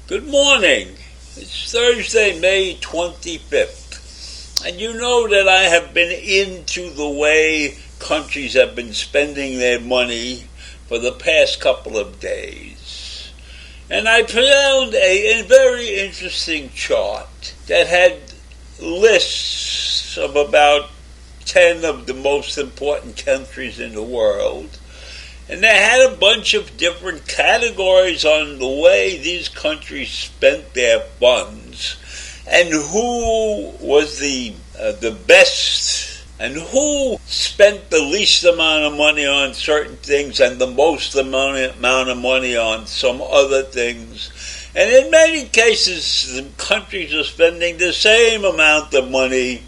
Good morning. It's Thursday, May 25th. And you know that I have been into the way countries have been spending their money for the past couple of days. And I found a very interesting chart that had lists of about 10 of the most important countries in the world. And they had a bunch of different categories on the way these countries spent their funds and who was the best and who spent the least amount of money on certain things and the most amount of money on some other things. And in many cases, the countries are spending the same amount of money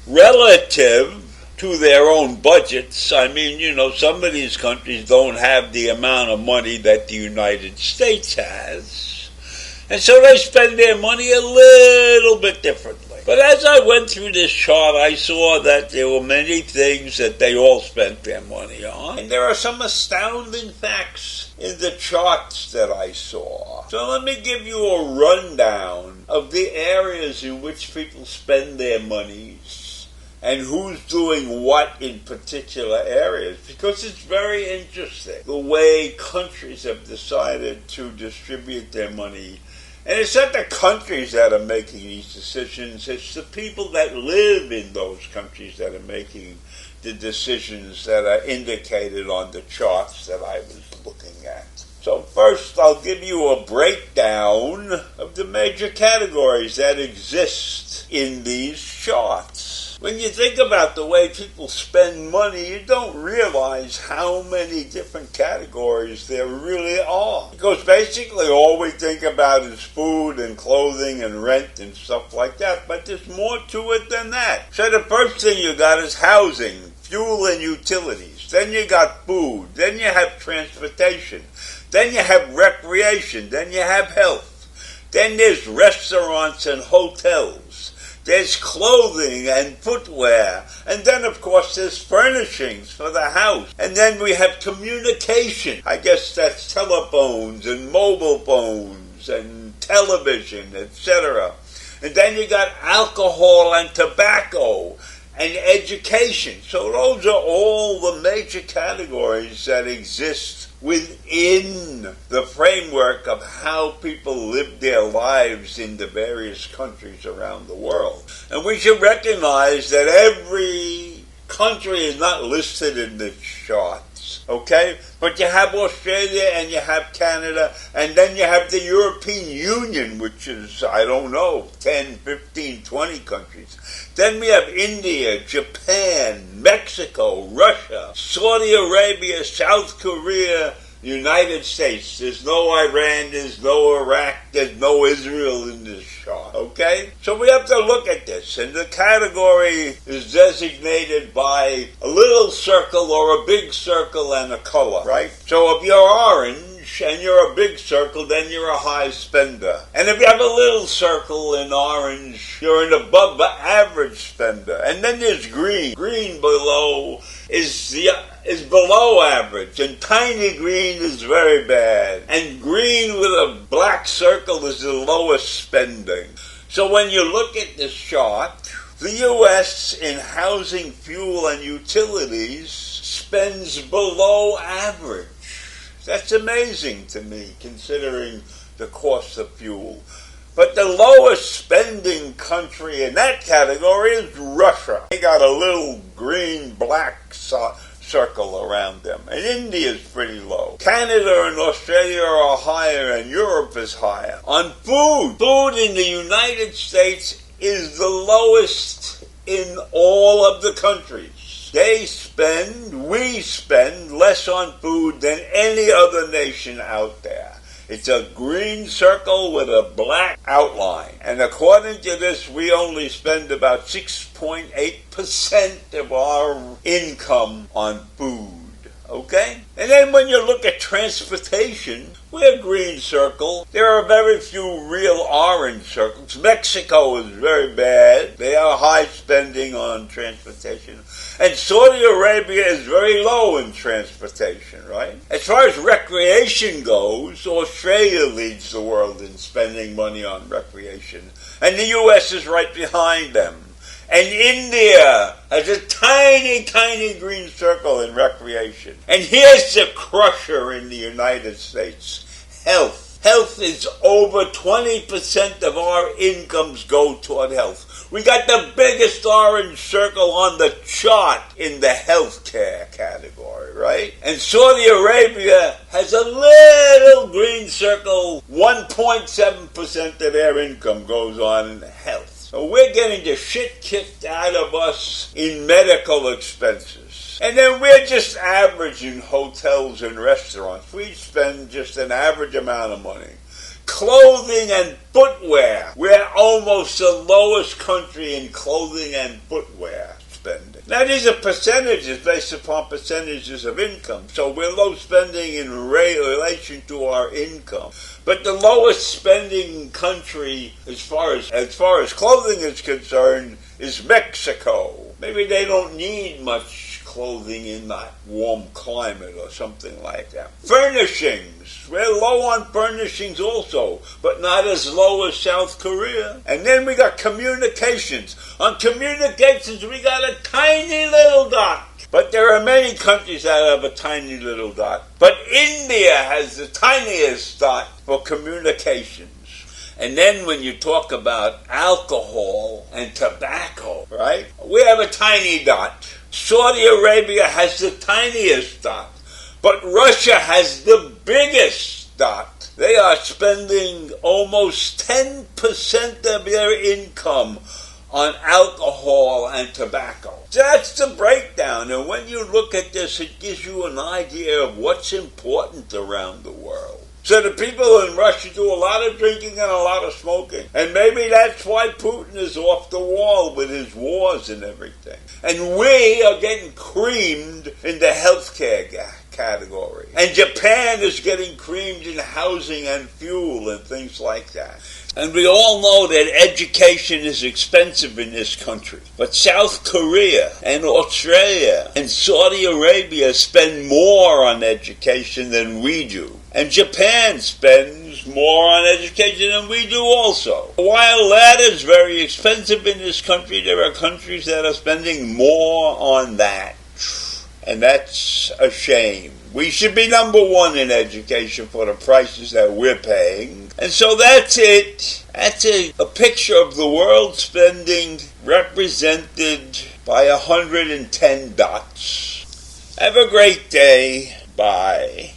relative to their own budgets. I mean, some of these countries don't have the amount of money that the United States has. And so they spend their money a little bit differently. But as I went through this chart, I saw that there were many things that they all spent their money on. And there are some astounding facts in the charts that I saw. So let me give you a rundown of the areas in which people spend their monies and who's doing what in particular areas, because it's very interesting the way countries have decided to distribute their money. And it's not the countries that are making these decisions, it's the people that live in those countries that are making the decisions that are indicated on the charts that I was looking at. So first, I'll give you a breakdown of the major categories that exist in these charts. When you think about the way people spend money, you don't realize how many different categories there really are. Because basically all we think about is food and clothing and rent and stuff like that, but there's more to it than that. So the first thing you got is housing, fuel and utilities. Then you got food. Then you have transportation. Then you have recreation. Then you have health. Then there's restaurants and hotels. There's clothing and footwear. And then, of course, there's furnishings for the house. And then we have communication. I guess that's telephones and mobile phones and television, etc. And then you got alcohol and tobacco and education. So those are all the major categories that exist within the framework of how people live their lives in the various countries around the world. And we should recognize that every country is not listed in the charts, okay? But you have Australia and you have Canada, and then you have the European Union, which is, 10, 15, 20 countries. Then we have India, Japan, Mexico, Russia, Saudi Arabia, South Korea, United States. There's no Iran, there's no Iraq, there's no Israel in this chart, okay? So we have to look at this, and the category is designated by a little circle or a big circle and a color, right? So if you're orange and you're a big circle, then you're a high spender. And if you have a little circle in orange, you're an above average spender. And then there's green. Green below is below average, and tiny green is very bad. And green with a black circle is the lowest spending. So when you look at this chart, the U.S. in housing, fuel, and utilities spends below average. That's amazing to me, considering the cost of fuel. But the lowest spending country in that category is Russia. They got a little green-black circle around them. And India is pretty low. Canada and Australia are higher, and Europe is higher. On food in the United States is the lowest in all of the countries. We spend less on food than any other nation out there. It's a green circle with a black outline. And according to this, we only spend about 6.8% of our income on food. okay? And then when you look at transportation, we're a green circle. There are very few real orange circles. Mexico is very bad. They are high spending on transportation. And Saudi Arabia is very low in transportation, right? As far as recreation goes, Australia leads the world in spending money on recreation. And the U.S. is right behind them. And India has a tiny, tiny green circle in recreation. And here's the crusher in the United States: health. Health is over 20% of our incomes go toward health. We got the biggest orange circle on the chart in the healthcare category, right? And Saudi Arabia has a little green circle. 1.7% of their income goes on health. So we're getting the shit kicked out of us in medical expenses. And then we're just average in hotels and restaurants. We spend just an average amount of money. Clothing and footwear. We're almost the lowest country in clothing and footwear spending. Now these are percentages based upon percentages of income. So we're low spending in relation to our income. But the lowest spending country as far as clothing is concerned is Mexico. Maybe they don't need much clothing in that warm climate or something like that. Furnishings. We're low on furnishings also, but not as low as South Korea. And then we got communications. On communications, we got a tiny little dot. But there are many countries that have a tiny little dot. But India has the tiniest dot for communications. And then when you talk about alcohol and tobacco, right, we have a tiny dot. Saudi Arabia has the tiniest dot. But Russia has the biggest dot. They are spending almost 10% of their income on alcohol and tobacco. That's the breakdown. And when you look at this, it gives you an idea of what's important around the world. So the people in Russia do a lot of drinking and a lot of smoking. And maybe that's why Putin is off the wall with his wars and everything. And we are getting creamed in the healthcare category. And Japan is getting creamed in housing and fuel and things like that. And we all know that education is expensive in this country. But South Korea and Australia and Saudi Arabia spend more on education than we do. And Japan spends more on education than we do also. While that is very expensive in this country, there are countries that are spending more on that. And that's a shame. We should be number one in education for the prices that we're paying. And so that's it. That's a picture of the world spending represented by 110 dots. Have a great day. Bye.